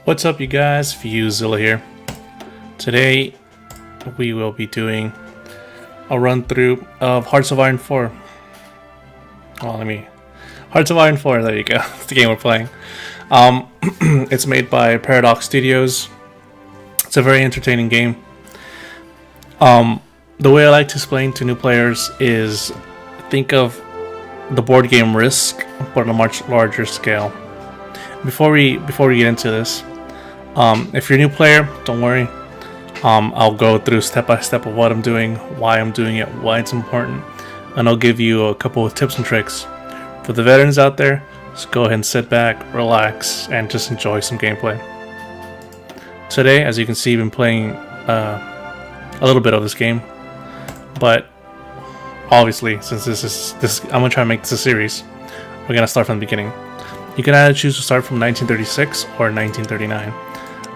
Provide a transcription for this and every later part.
What's up, you guys? FuzeZilla here. Today we will be doing a run through of Hearts of Iron 4. Hearts of Iron 4, there you go. That's the game we're playing. It's made by Paradox Studios. It's a very entertaining game. The way I like to explain to new players is think of the board game Risk, but on a much larger scale. Before we get into this, if you're a new player, don't worry. I'll go through step by step of what I'm doing, why I'm doing it, why it's important, and I'll give you a couple of tips and tricks. For the veterans out there, just go ahead and sit back, relax, and just enjoy some gameplay. Today, as you can see, I've been playing a little bit of this game, but obviously, since this, I'm gonna try to make this a series. We're gonna start from the beginning. You can either choose to start from 1936 or 1939.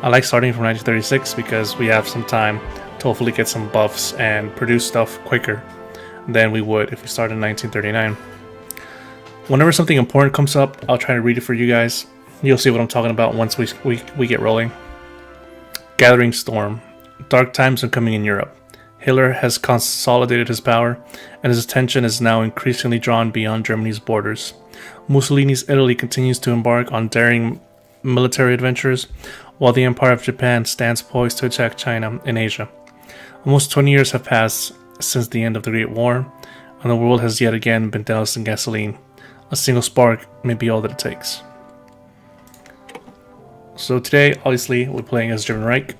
I like starting from 1936 because we have some time to hopefully get some buffs and produce stuff quicker than we would if we started in 1939. Whenever something important comes up, I'll try to read it for you guys. You'll see what I'm talking about once we get rolling. Gathering Storm. Dark times are coming in Europe. Hitler has consolidated his power, and his attention is now increasingly drawn beyond Germany's borders. Mussolini's Italy continues to embark on daring military adventures, while the Empire of Japan stands poised to attack China in Asia. Almost 20 years have passed since the end of the Great War, and the world has yet again been doused in gasoline. A single spark may be all that it takes. So today, obviously, we're playing as German Reich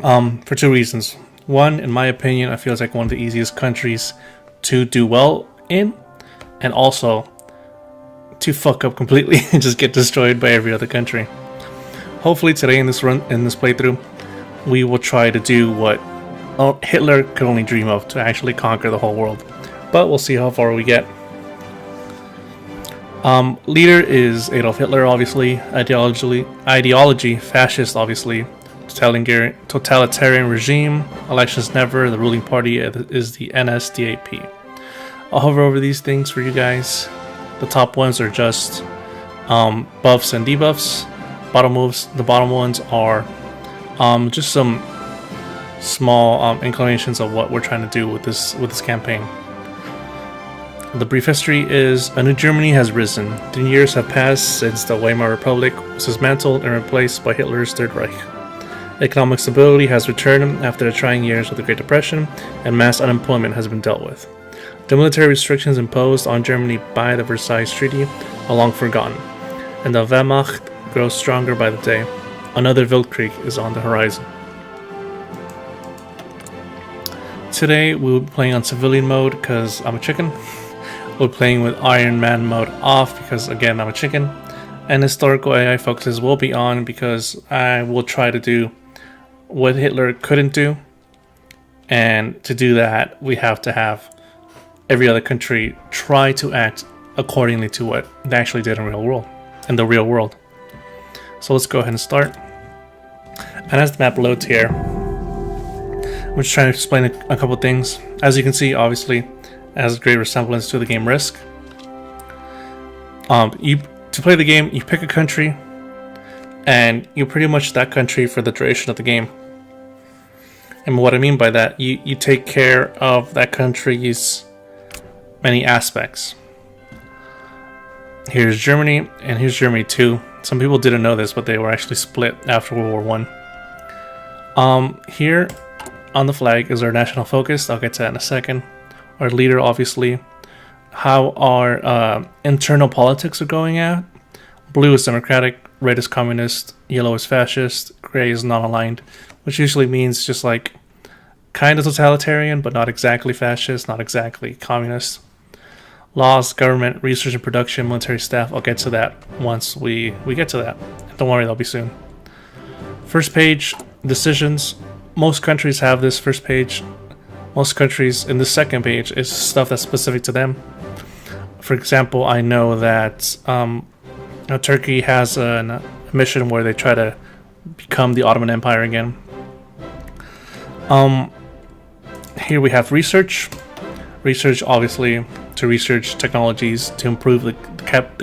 for two reasons. One, in my opinion, I feel it's like one of the easiest countries to do well in, and also to fuck up completely and just get destroyed by every other country. Hopefully today in this playthrough, we will try to do what Hitler could only dream of, to actually conquer the whole world. But we'll see how far we get. Leader is Adolf Hitler, obviously. Ideology, fascist, obviously. Totalitarian regime. Elections never. The ruling party is the NSDAP. I'll hover over these things for you guys. The top ones are just buffs and debuffs. Bottom moves. The bottom ones are just some small inclinations of what we're trying to do with this campaign. The brief history is: a new Germany has risen. 3 years have passed since the Weimar Republic was dismantled and replaced by Hitler's Third Reich. Economic stability has returned after the trying years of the Great Depression, and mass unemployment has been dealt with. The military restrictions imposed on Germany by the Versailles Treaty are long forgotten, and the Wehrmacht grows stronger by the day. Another Weltkrieg is on the horizon. Today we'll be playing on civilian mode because I'm a chicken. We're playing with Iron Man mode off because, again, I'm a chicken. And historical AI focuses will be on because I will try to do what Hitler couldn't do. And to do that, we have to have every other country try to act accordingly to what they actually did in the real world. So let's go ahead and start. And as the map loads here, I'm just trying to explain a couple things. As you can see, obviously, it has a great resemblance to the game Risk. To play the game, you pick a country, and you're pretty much that country for the duration of the game. And what I mean by that, you take care of that country's many aspects. Here's Germany, and here's Germany too. Some people didn't know this, but they were actually split after World War I. Here on the flag is our national focus. I'll get to that in a second. Our leader, obviously. How our internal politics are going at. Blue is democratic, red is communist, yellow is fascist, gray is non-aligned, which usually means just like kind of totalitarian, but not exactly fascist, not exactly communist. Laws, government, research and production, military staff. I'll get to that once we get to that. Don't worry, that'll be soon. First page, decisions. Most countries have this first page. Most countries in the second page is stuff that's specific to them. For example, I know that Turkey has a mission where they try to become the Ottoman Empire again. Here we have research. Research, obviously, to research technologies to improve the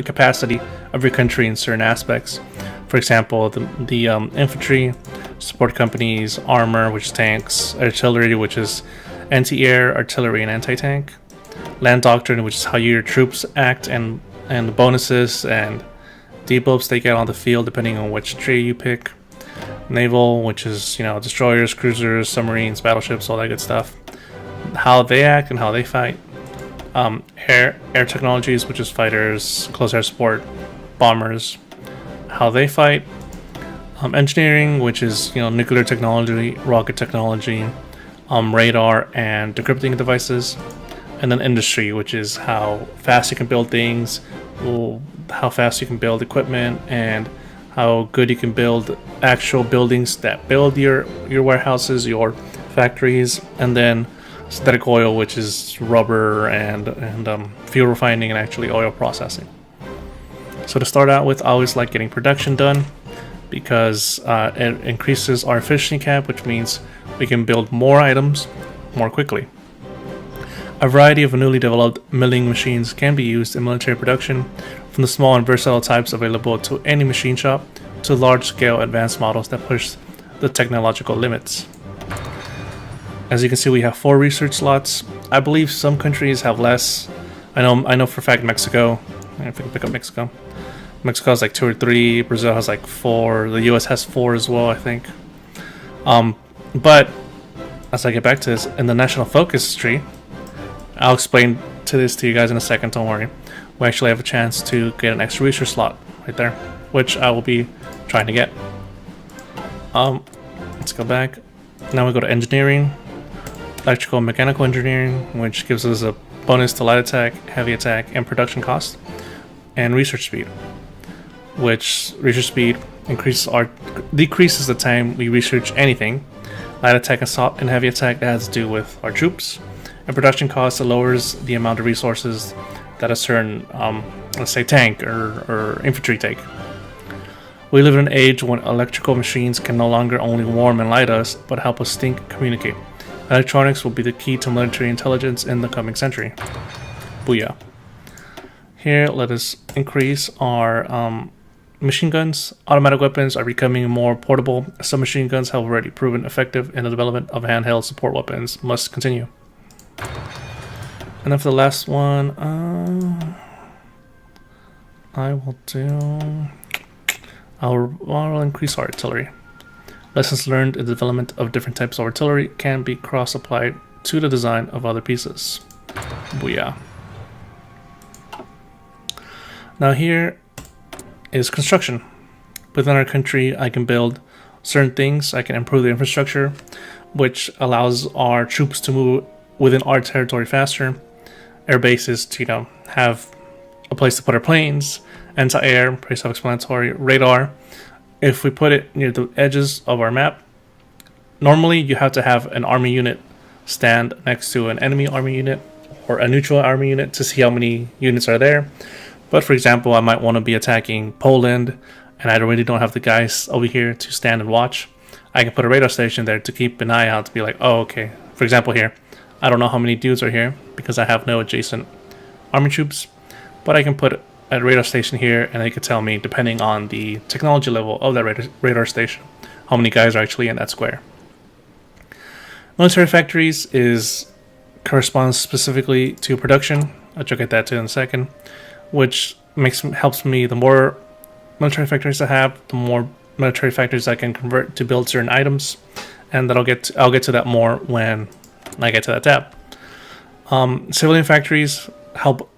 capacity of your country in certain aspects. For example, the infantry, support companies, armor, which is tanks, artillery, which is anti-air, artillery, and anti-tank, land doctrine, which is how your troops act, and the bonuses and debuffs they get on the field depending on which tree you pick. Naval, which is, you know, destroyers, cruisers, submarines, battleships, all that good stuff. How they act and how they fight. Air technologies, which is fighters, close air support, bombers, how they fight. Engineering, which is, you know, nuclear technology, rocket technology, radar, and decrypting devices. And then industry, which is how fast you can build things, how fast you can build equipment, and how good you can build actual buildings that build your warehouses, your factories. And then synthetic oil, which is rubber and fuel refining and actually oil processing. So to start out with, I always like getting production done because it increases our efficiency cap, which means we can build more items more quickly. A variety of newly developed milling machines can be used in military production, from the small and versatile types available to any machine shop to large-scale advanced models that push the technological limits. As you can see, we have 4 research slots. I believe some countries have less. I know for a fact Mexico. If we can pick up Mexico. Mexico has like 2 or 3. Brazil has like 4. The US has 4 as well, I think. But as I get back to this, in the national focus tree, I'll explain to you guys in a second, don't worry. We actually have a chance to get an extra research slot right there, which I will be trying to get. Let's go back. Now we go to engineering, electrical and mechanical engineering, which gives us a bonus to light attack, heavy attack, and production cost. And research speed, which research speed decreases the time we research anything. Light attack, assault, and heavy attack, that has to do with our troops. And production cost, it lowers the amount of resources that a certain, let's say, tank or infantry take. We live in an age when electrical machines can no longer only warm and light us, but help us think and communicate. Electronics will be the key to military intelligence in the coming century. Booyah. Here, let us increase our machine guns. Automatic weapons are becoming more portable. Submachine guns have already proven effective in the development of handheld support weapons. Must continue. And then for the last one, I'll increase our artillery. Lessons learned in the development of different types of artillery can be cross-applied to the design of other pieces. Booyah. Now here is construction. Within our country, I can build certain things. I can improve the infrastructure, which allows our troops to move within our territory faster. Air bases to, you know, have a place to put our planes. Anti-air, pretty self-explanatory. Radar, if we put it near the edges of our map, normally you have to have an army unit stand next to an enemy army unit or a neutral army unit to see how many units are there. But for example, I might want to be attacking Poland and I really don't have the guys over here to stand and watch. I can put a radar station there to keep an eye out, to be like, oh, okay. For example here, I don't know how many dudes are here because I have no adjacent army troops, but I can put a radar station here and they could tell me, depending on the technology level of that radar station, how many guys are actually in that square. Military factories corresponds specifically to production. I'll check at that too in a second, which helps me. The more military factories I have, the more military factories I can convert to build certain items, and I'll get to that more when I get to that tab. Civilian factories help.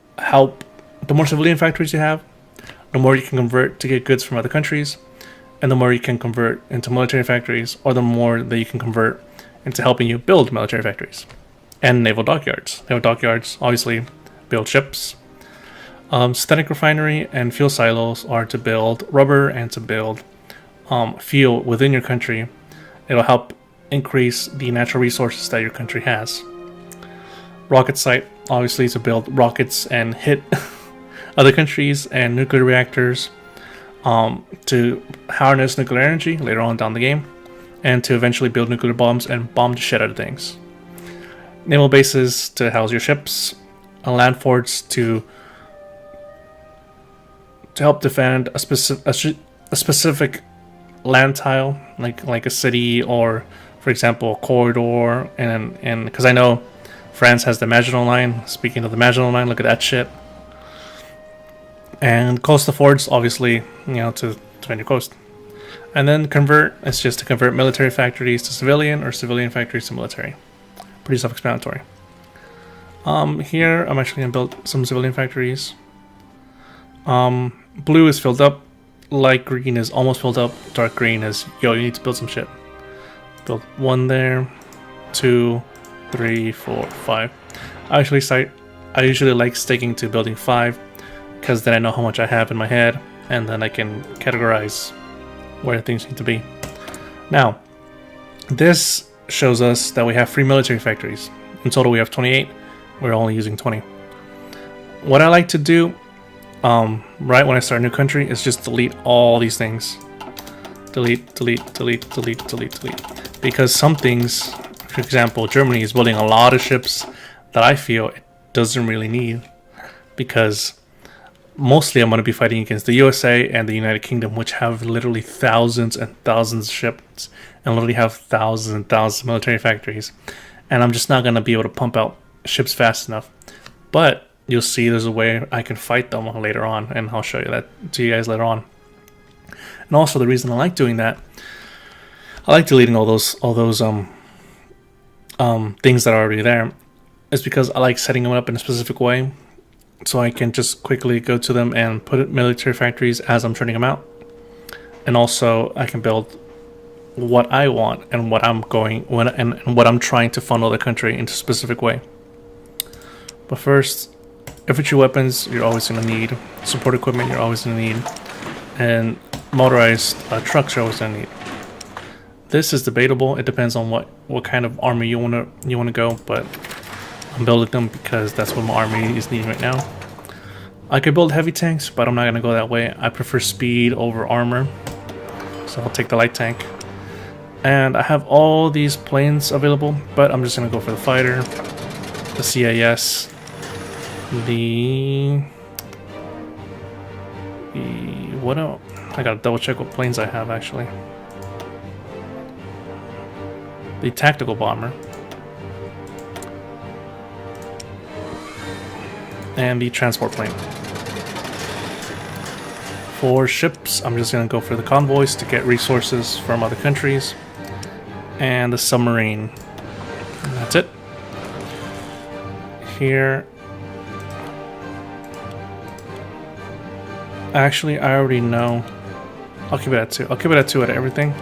The more civilian factories you have, the more you can convert to get goods from other countries, and the more you can convert into military factories, or the more that you can convert into helping you build military factories. And naval dockyards. Naval dockyards obviously build ships. Synthetic refinery and fuel silos are to build rubber and to build fuel within your country. It'll help increase the natural resources that your country has. Rocket site, obviously, to build rockets and hit other countries, and nuclear reactors to harness nuclear energy later on down the game, and to eventually build nuclear bombs and bomb the shit out of things. Naval bases to house your ships, land forts to help defend a a specific land tile, like a city, or for example a corridor, and because I know France has the Maginot Line. Speaking of the Maginot Line, look at that shit. And coastal forts, obviously, to defend your coast. And then convert, it's just to convert military factories to civilian or civilian factories to military. Pretty self-explanatory. Here I'm actually gonna build some civilian factories. Blue is filled up, light green is almost filled up, dark green is, yo, you need to build some shit. Build 1 there, 2, 3, 4, 5. I usually like sticking to building 5 because then I know how much I have in my head and then I can categorize where things need to be. Now, this shows us that we have 3 military factories. In total we have 28. We're only using 20. What I like to do right when I start a new country is just delete all these things. Delete, delete, delete, delete, delete, delete. Because some things, for example, Germany is building a lot of ships that I feel it doesn't really need. Because mostly I'm going to be fighting against the USA and the United Kingdom, which have literally thousands and thousands of ships and literally have thousands and thousands of military factories. And I'm just not going to be able to pump out ships fast enough. But you'll see there's a way I can fight them later on, and I'll show you that to you guys later on. And also the reason I like doing that, I like deleting all those things that are already there, is because I like setting them up in a specific way, so I can just quickly go to them and put military factories as I'm turning them out. And also I can build what I want and what I'm what I'm trying to funnel the country into a specific way. But first, infantry weapons you're always going to need, support equipment you're always going to need, and motorized trucks you're always going to need. This is debatable. It depends on what kind of army you want to go, but I'm building them because that's what my army is needing right now. I could build heavy tanks, but I'm not going to go that way. I prefer speed over armor, so I'll take the light tank. And I have all these planes available, but I'm just going to go for the fighter, the CIS, what else? I gotta double check what planes I have actually. The tactical bomber. And the transport plane. For ships, I'm just gonna go for the convoys to get resources from other countries. And the submarine. And that's it. Here. Actually, I already know. I'll keep it at 2. I'll keep it at 2 at everything.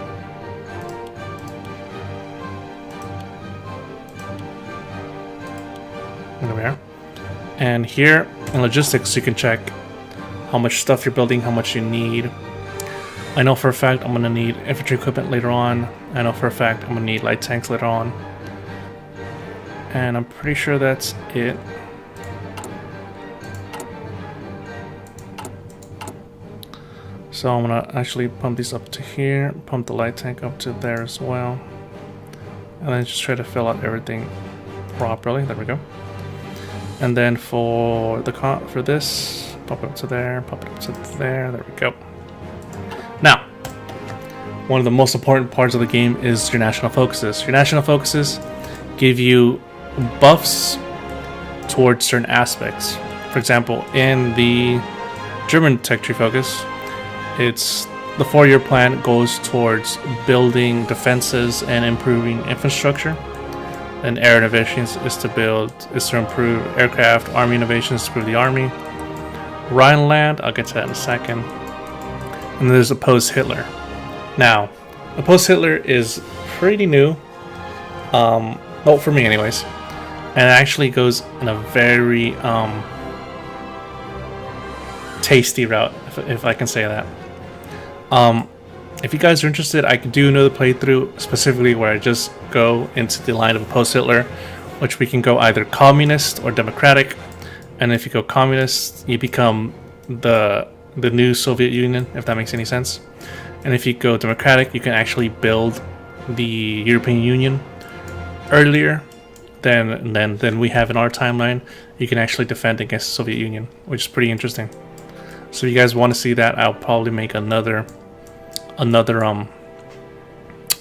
There we are. And here in logistics, you can check how much stuff you're building, how much you need. I know for a fact I'm going to need infantry equipment later on. I know for a fact I'm going to need light tanks later on. And I'm pretty sure that's it. So I'm gonna actually pump these up to here, pump the light tank up to there as well, and then just try to fill out everything properly. There we go. And then for this, pump it up to there, pump it up to there. There we go. Now, one of the most important parts of the game is your national focuses. Your national focuses give you buffs towards certain aspects. For example, in the German tech tree focus, it's the 4-year plan goes towards building defenses and improving infrastructure. And air innovations is to improve aircraft, army innovations to improve the army. Rhineland, I'll get to that in a second. And then there's Oppose Hitler. Now, Oppose Hitler is pretty new. Well, for me anyways. And it actually goes in a very tasty route, if I can say that. If you guys are interested, I can do another playthrough specifically where I just go into the line of Oppose Hitler, which we can go either communist or democratic. And if you go communist, you become the new Soviet Union, if that makes any sense. And if you go democratic, you can actually build the European Union earlier than we have in our timeline. You can actually defend against the Soviet Union, which is pretty interesting. So if you guys want to see that, I'll probably make another another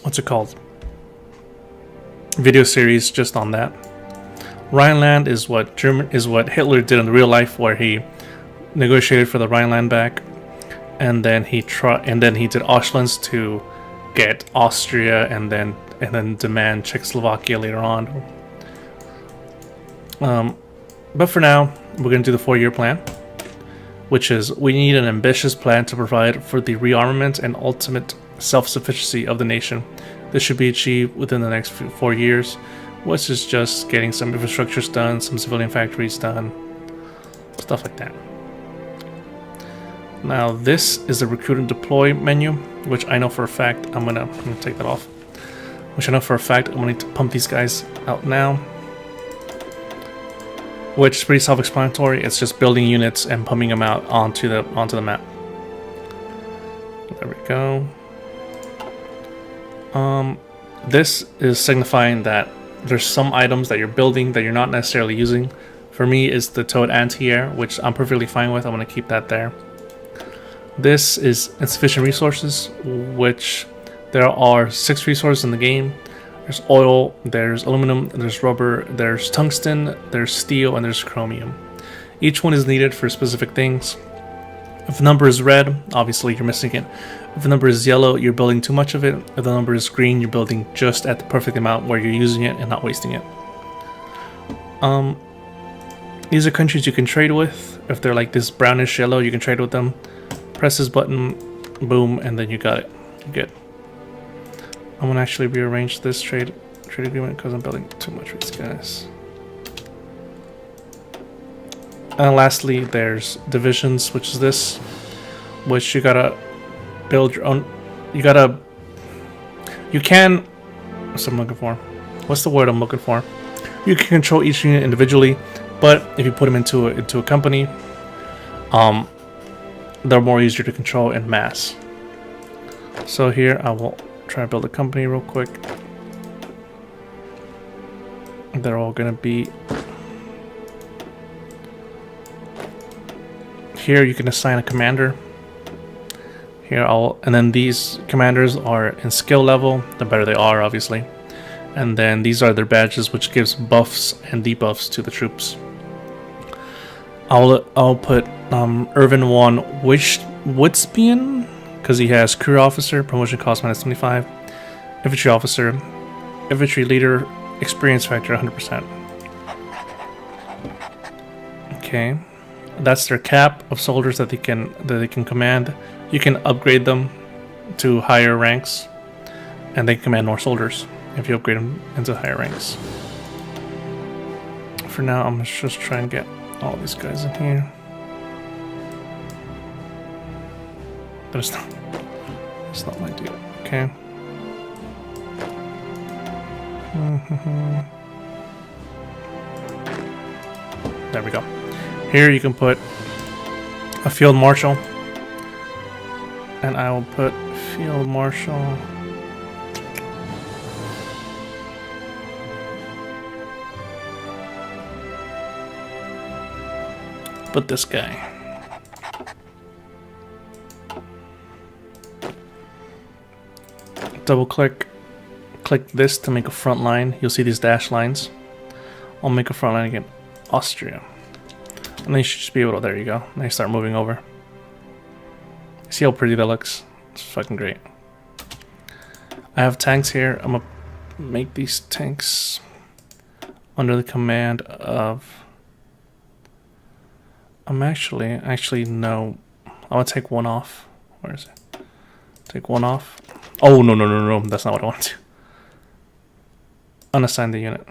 what's it called? Video series just on that. Rhineland is what Hitler did in real life, where he negotiated for the Rhineland back, and then he did Auschwitz to get Austria, and then demand Czechoslovakia later on. But for now, we're going to do the 4-year plan, which is we need an ambitious plan to provide for the rearmament and ultimate self-sufficiency of the nation. This should be achieved within the next 4 years, which is just getting some infrastructures done, some civilian factories done, stuff like that. Now this is the recruit and deploy menu, which I know for a fact I'm gonna take that off. Which I know for a fact I'm gonna need to pump these guys out now. Which is pretty self-explanatory. It's just building units and pumping them out onto the map. There we go. This is signifying that there's some items that you're building that you're not necessarily using. For me, is the towed anti-air, which I'm perfectly fine with. I'm gonna keep that there. This is insufficient resources, which there are 6 resources in the game. There's oil, there's aluminum, there's rubber, there's tungsten, there's steel, and there's chromium. Each one is needed for specific things. If the number is red, obviously you're missing it. If the number is yellow, you're building too much of it. If the number is green, you're building just at the perfect amount where you're using it and not wasting it. These are countries you can trade with. If they're like this brownish yellow, you can trade with them. Press this button, boom, and then you got it. You're good. I'm gonna actually rearrange this trade agreement because I'm building too much for these guys. And lastly, there's divisions, which is this, which you gotta build your own. You can. What's I'm looking for? What's the word I'm looking for? You can control each unit individually, but if you put them into a company, they're more easier to control in mass. So here I will try to build a company real quick. They're all gonna be here. You can assign a commander here. And then these commanders are in skill level. The better they are, obviously. And then these are their badges, which gives buffs and debuffs to the troops. I'll put Irvin 1 Woodspian, because he has career officer, promotion cost -25, infantry officer, infantry leader, experience factor 100%. Okay, that's their cap of soldiers that they can command. You can upgrade them to higher ranks, and they can command more soldiers if you upgrade them into higher ranks. For now, I'm just trying to get all these guys in here. But it's not my deal. Okay. There we go. Here you can put a field marshal, and I will put field marshal. Put this guy. Double click this to make a front line. You'll see these dash lines. I'll make a front line again. Austria. And then you should just be able to, there you go. Now you start moving over. See how pretty that looks? It's fucking great. I have tanks here. I'm gonna make these tanks under the command of... actually no. I'm gonna take one off. Where is it? Take one off. Oh, no. That's not what I want to do. Unassign the unit.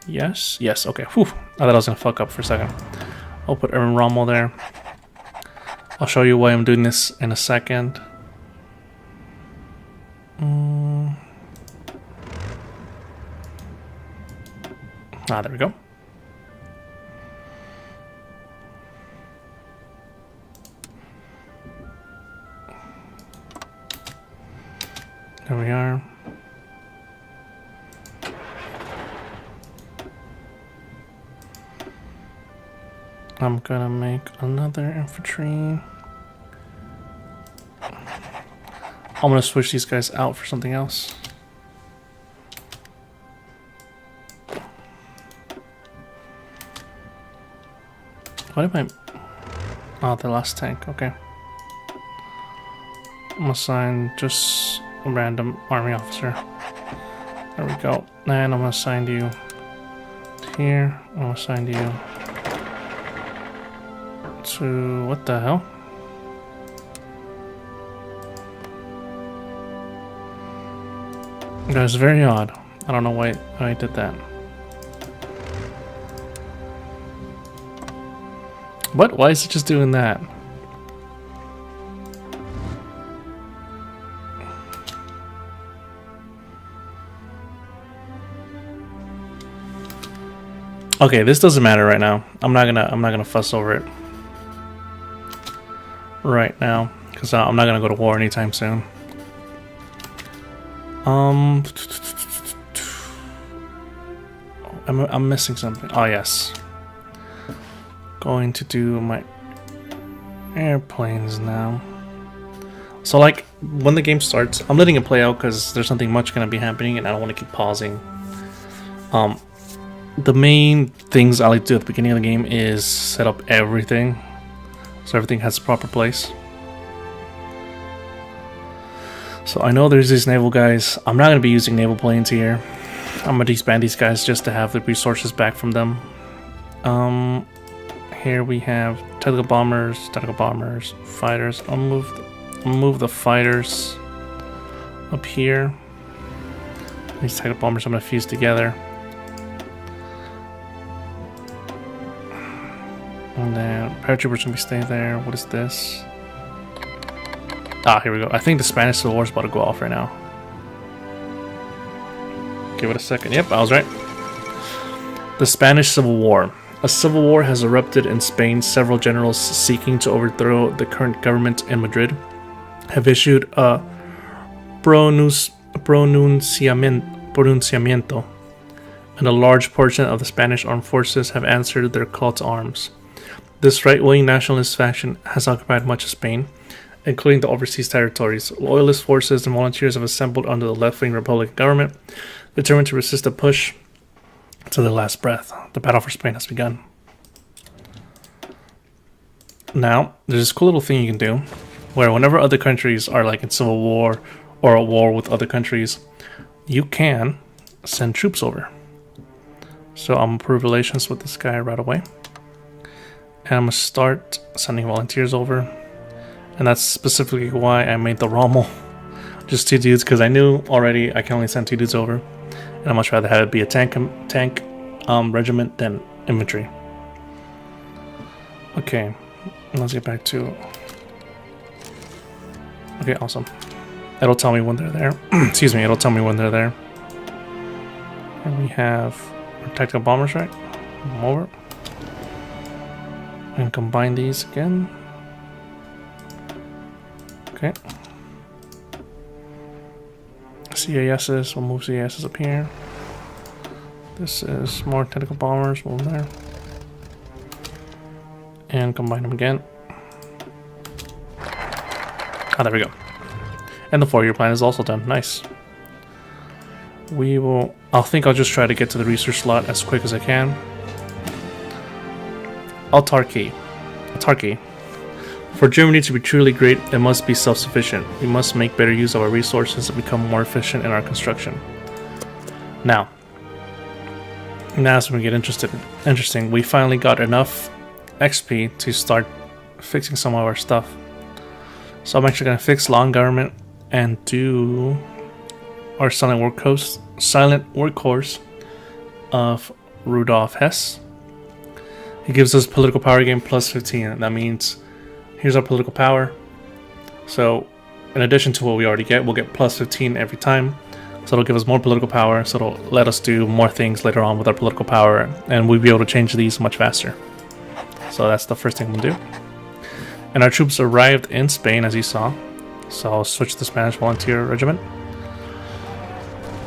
Yes, okay. Whew. I thought I was gonna fuck up for a second. I'll put Erwin Rommel there. I'll show you why I'm doing this in a second. There we go. There we are. I'm gonna make another infantry. I'm gonna switch these guys out for something else. What am I? Oh, the last tank. Okay. I'm gonna assign just a random army officer. There we go. And I'm gonna assign you to here. I'm gonna assign you to what the hell? That is very odd. I don't know why I did that. What? Why is it just doing that? Okay, this doesn't matter right now. I'm not gonna fuss over it right now because I'm not gonna go to war anytime soon. I'm missing something. Oh yes, going to do my airplanes now. So like when the game starts, I'm letting it play out because there's nothing much gonna be happening, and I don't want to keep pausing. The main things I like to do at the beginning of the game is set up everything so everything has a proper place. So I know there's these naval guys. I'm not going to be using naval planes here. I'm going to disband these guys just to have the resources back from them. Here we have tactical bombers, fighters. I'll move the fighters up here. These tactical bombers I'm going to fuse together. And then paratroopers gonna be staying there. What is this? Ah, here we go. I think the Spanish Civil War is about to go off right now. Give it a second. Yep, I was right. The Spanish Civil War. A civil war has erupted in Spain. Several generals seeking to overthrow the current government in Madrid have issued a pronunciamiento, and a large portion of the Spanish armed forces have answered their call to arms. This right-wing nationalist faction has occupied much of Spain, including the overseas territories. Loyalist forces and volunteers have assembled under the left-wing Republican government, determined to resist a push to their last breath. The battle for Spain has begun. Now, there's this cool little thing you can do, where whenever other countries are like in civil war or at war with other countries, you can send troops over. So I'm gonna approve relations with this guy right away. And I'm going to start sending volunteers over. And that's specifically why I made the Rommel just 2 dudes, because I knew already I can only send 2 dudes over. And I'd much rather have it be a tank regiment than infantry. Okay, let's get back to... Okay, awesome. It'll tell me when they're there. Excuse me, it'll tell me when they're there. And we have our tactical bombers, right? Come over. And combine these again. Okay. CASs, we'll move CASs up here. This is more tactical bombers, move them there. And combine them again. Ah, there we go. And the 4-year plan is also done. Nice. I think I'll just try to get to the research slot as quick as I can. Autarky. For Germany to be truly great, it must be self-sufficient. We must make better use of our resources and become more efficient in our construction. Now as we get interesting, we finally got enough XP to start fixing some of our stuff. So I'm actually going to fix law and government and do our silent workhorse of Rudolf Hess. He gives us political power gain plus 15. That means here's our political power. So in addition to what we already get, we'll get plus 15 every time. So it'll give us more political power. So it'll let us do more things later on with our political power. And we'll be able to change these much faster. So that's the first thing we'll do. And our troops arrived in Spain, as you saw. So I'll switch to the Spanish Volunteer Regiment.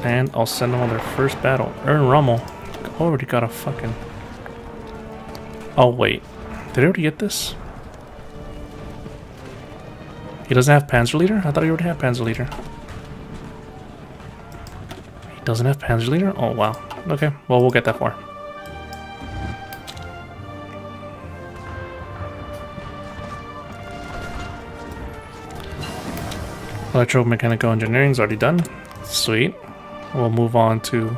And I'll send them on their first battle. Rommel already got a fucking... Oh, wait. Did I already get this? He doesn't have Panzer Leader? I thought he already had Panzer Leader. He doesn't have Panzer Leader? Oh, wow. Okay, well, we'll get that for him. Electromechanical engineering is already done. Sweet. We'll move on to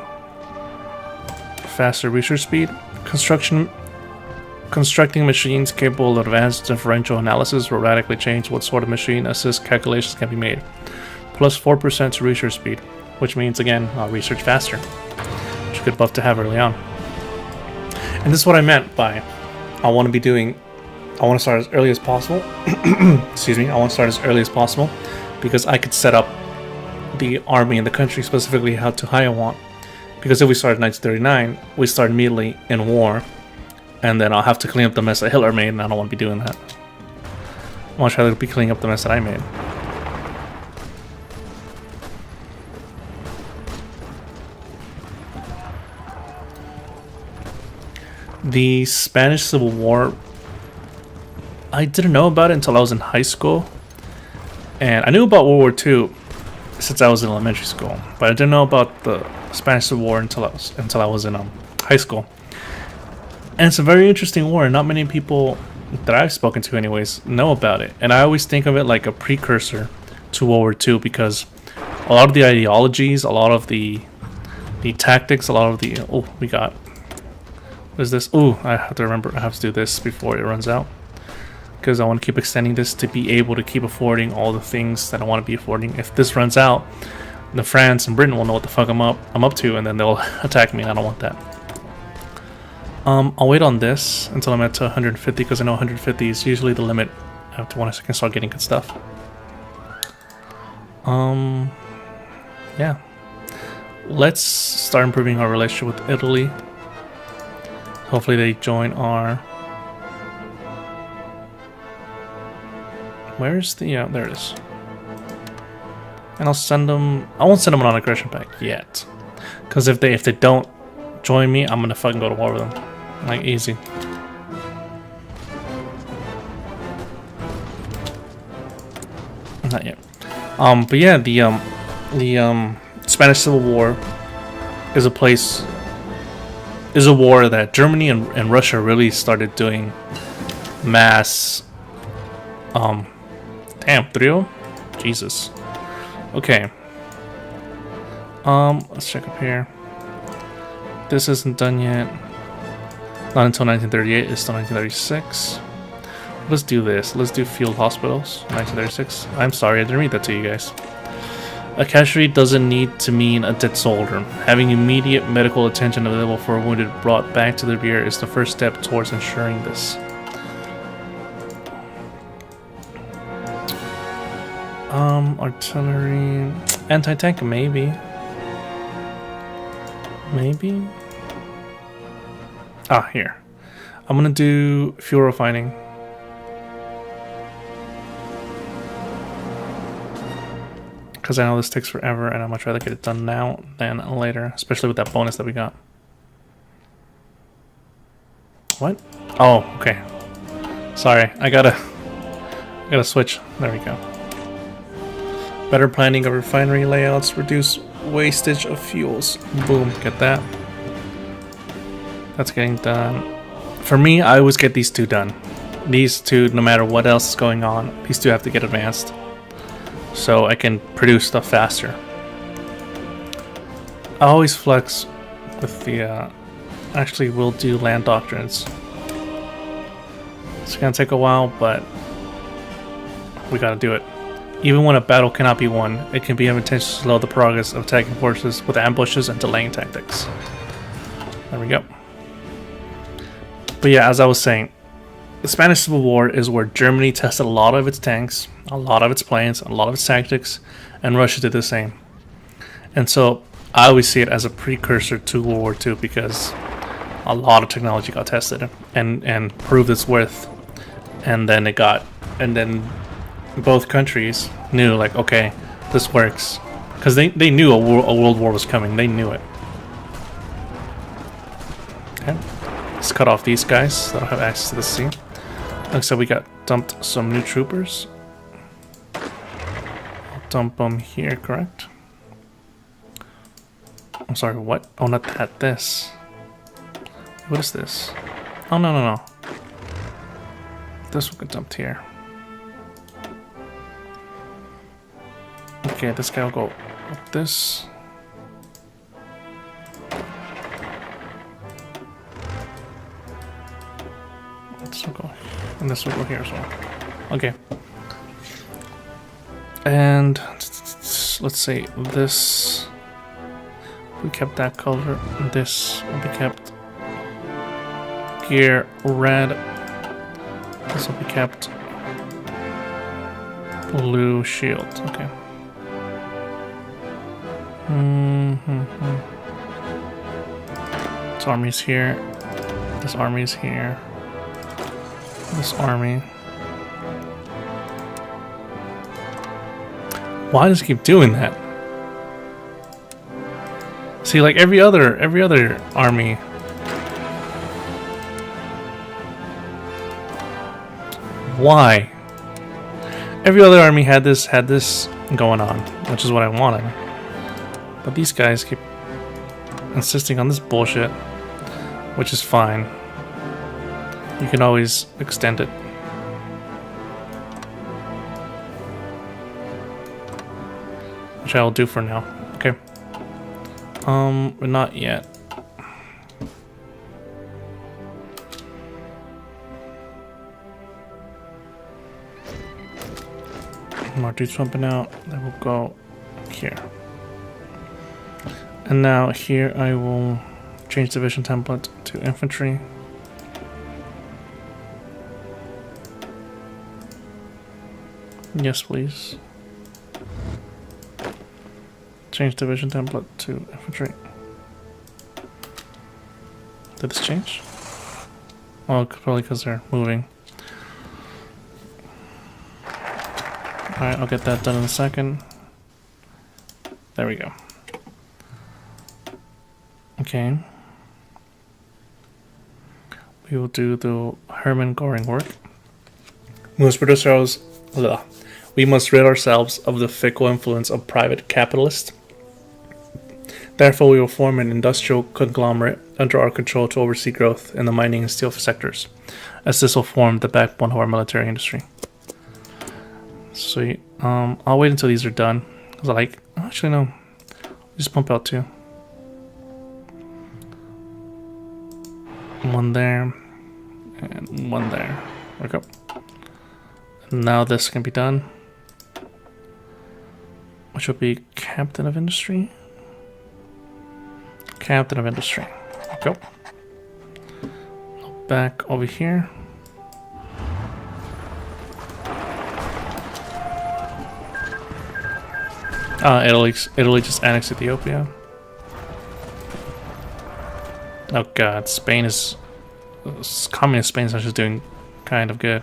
faster research speed. Constructing machines capable of advanced differential analysis will radically change what sort of machine assist calculations can be made. Plus 4% to research speed, which means, again, I'll research faster. Which is a good buff to have early on. And this is what I meant by I want to start as early as possible. Excuse me, I want to start as early as possible because I could set up the army and the country specifically how high I want. Because if we start in 1939, we start immediately in war. And then I'll have to clean up the mess that Hitler made, and I don't want to be doing that. I want to try to be cleaning up the mess that I made. The Spanish Civil War, I didn't know about it until I was in high school. And I knew about World War II since I was in elementary school. But I didn't know about the Spanish Civil War until I was in high school. And it's a very interesting war, and not many people that I've spoken to anyways know about it. And I always think of it like a precursor to World War II because a lot of the ideologies, a lot of the tactics, a lot of the... Oh, we got... What is this? Oh, I have to remember, I have to do this before it runs out. Because I want to keep extending this to be able to keep affording all the things that I want to be affording. If this runs out, then France and Britain will know what the fuck I'm up to, and then they'll attack me, and I don't want that. I'll wait on this until I'm at 150 because I know 150 is usually the limit after when I can start getting good stuff. Yeah. Let's start improving our relationship with Italy. Hopefully they join our... Where's the... Yeah, there it is. And I'll send them... I won't send them on an aggression pack yet. Because if they don't join me, I'm gonna fucking go to war with them. Like, easy. Not yet. But yeah, the Spanish Civil War is a war that Germany and Russia really started doing mass. Damn, Trio? Jesus. Okay. Let's check up here. This isn't done yet. Not until 1938. It's still 1936. Let's do this. Let's do field hospitals. 1936. I'm sorry, I didn't read that to you guys. A casualty doesn't need to mean a dead soldier. Having immediate medical attention available for a wounded brought back to the rear is the first step towards ensuring this. Artillery... Anti-tank, maybe. Maybe? Ah, here. I'm gonna do fuel refining. Because I know this takes forever and I'd much rather get it done now than later. Especially with that bonus that we got. What? Oh, okay. Sorry, I gotta switch. There we go. Better planning of refinery layouts, reduce wastage of fuels. Boom, get that. That's getting done. For me, I always get these two done. These two, no matter what else is going on, these two have to get advanced. So I can produce stuff faster. I always flex with the... actually, we'll do land doctrines. It's gonna take a while, but we gotta do it. Even when a battle cannot be won, it can be advantageous to slow the progress of attacking forces with ambushes and delaying tactics. There we go. But yeah, as I was saying, the Spanish Civil War is where Germany tested a lot of its tanks, a lot of its planes, a lot of its tactics, and Russia did the same. And so I always see it as a precursor to World War II because a lot of technology got tested and proved its worth. And then both countries knew, like, okay, this works. Because they knew a world war was coming. They knew it. Okay. Let's cut off these guys that don't have access to the sea. Looks like we got dumped some new troopers. dump them here, correct? I'm sorry, what? Oh, not that, this. What is this? Oh, no, no, no. This will get dumped here. Okay, this guy will go like this. This will go, and this will go here as well. Okay. And let's say this. We kept that color. This will be kept. Gear red. This will be kept. Blue shield. Okay. This army's here. This army's here. This army. Why does it keep doing that? See, like every other army. Why? Every other army had this going on, which is what I wanted. But these guys keep insisting on this bullshit, which is fine. You can always extend it. Which I will do for now. Okay. But not yet. More dudes jumping out. They will go here. And now here I will change division template to infantry. Yes, please. Change division template to infantry. Did this change? Oh, probably because they're moving. Alright, I'll get that done in a second. There we go. Okay. We will do the Hermann Göring work. We must rid ourselves of the fickle influence of private capitalists. Therefore, we will form an industrial conglomerate under our control to oversee growth in the mining and steel sectors, as this will form the backbone of our military industry. Sweet. I'll wait until these are done. Cause actually no, just pump out two. One there, and one there. There we go. And now this can be done, which will be Captain of Industry. Captain of Industry. There we go. Back over here. Italy just annexed Ethiopia. Oh god, communist Spain's actually doing kind of good.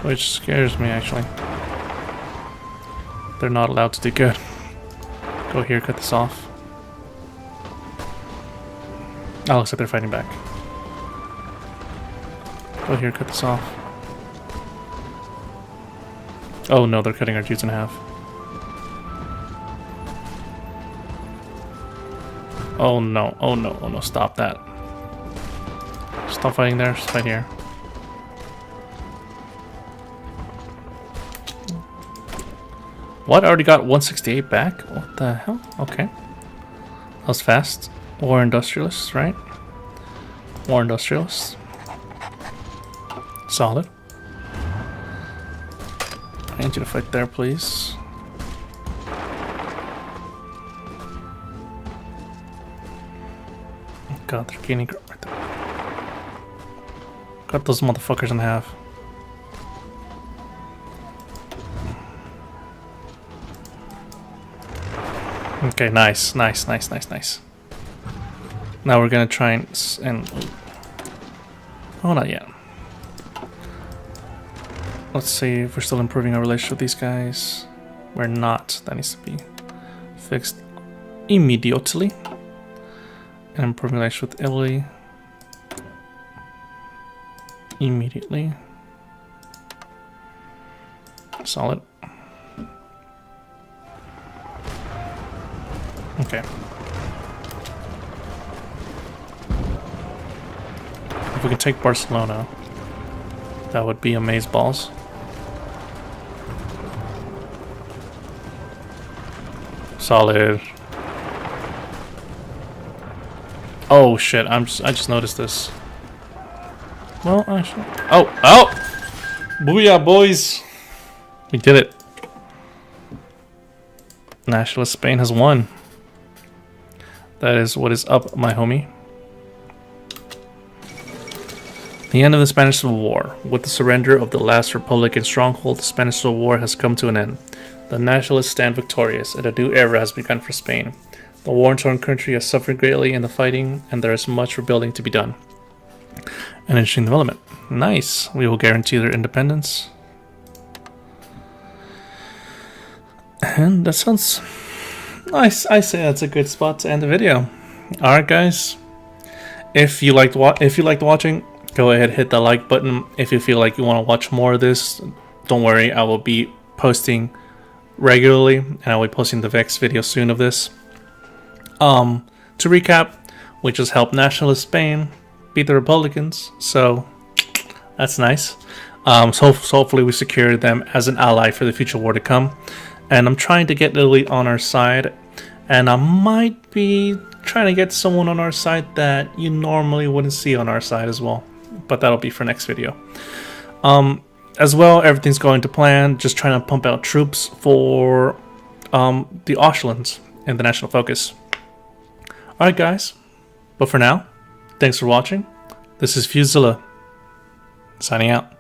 Which scares me, actually. They're not allowed to do good. Go here, cut this off. Oh, looks like they're fighting back. Go here, cut this off. Oh no, they're cutting our dudes in half. Oh no, oh no, oh no, stop that. Stop fighting there, just fight here. What? I already got 168 back? What the hell? Okay. That was fast. War industrialists, right? War industrialists. Solid. I need you to fight there, please. God, they're gaining grip right there. Cut those motherfuckers in half. Okay, nice, nice, nice, nice, nice. Now we're gonna try and oh, not yet. Let's see if we're still improving our relationship with these guys. We're not. That needs to be fixed immediately. And improving relationship with Italy immediately. Solid. Okay. If we can take Barcelona, that would be amazeballs. Solid. Oh shit! I just noticed this. Well, actually, oh! Booyah, boys! We did it. Nationalist Spain has won. That is what is up, my homie. The end of the Spanish Civil War. With the surrender of the last Republican stronghold, the Spanish Civil War has come to an end. The nationalists stand victorious, and a new era has begun for Spain. The war-torn country has suffered greatly in the fighting, and there is much rebuilding to be done. An interesting development. Nice. We will guarantee their independence. And that sounds nice. I say that's a good spot to end the video. Alright, guys. If you liked watching, go ahead, hit the like button. If you feel like you want to watch more of this, don't worry, I will be posting regularly, and I will be posting the next video soon of this. To recap, we just helped nationalist Spain beat the Republicans, so that's nice. So hopefully we secured them as an ally for the future war to come. And I'm trying to get Italy on our side, and I might be trying to get someone on our side that you normally wouldn't see on our side as well. But that'll be for next video. As well, everything's going to plan. Just trying to pump out troops for the Austrians in the national focus. Alright, guys. But for now, thanks for watching. This is FuzeZilla, signing out.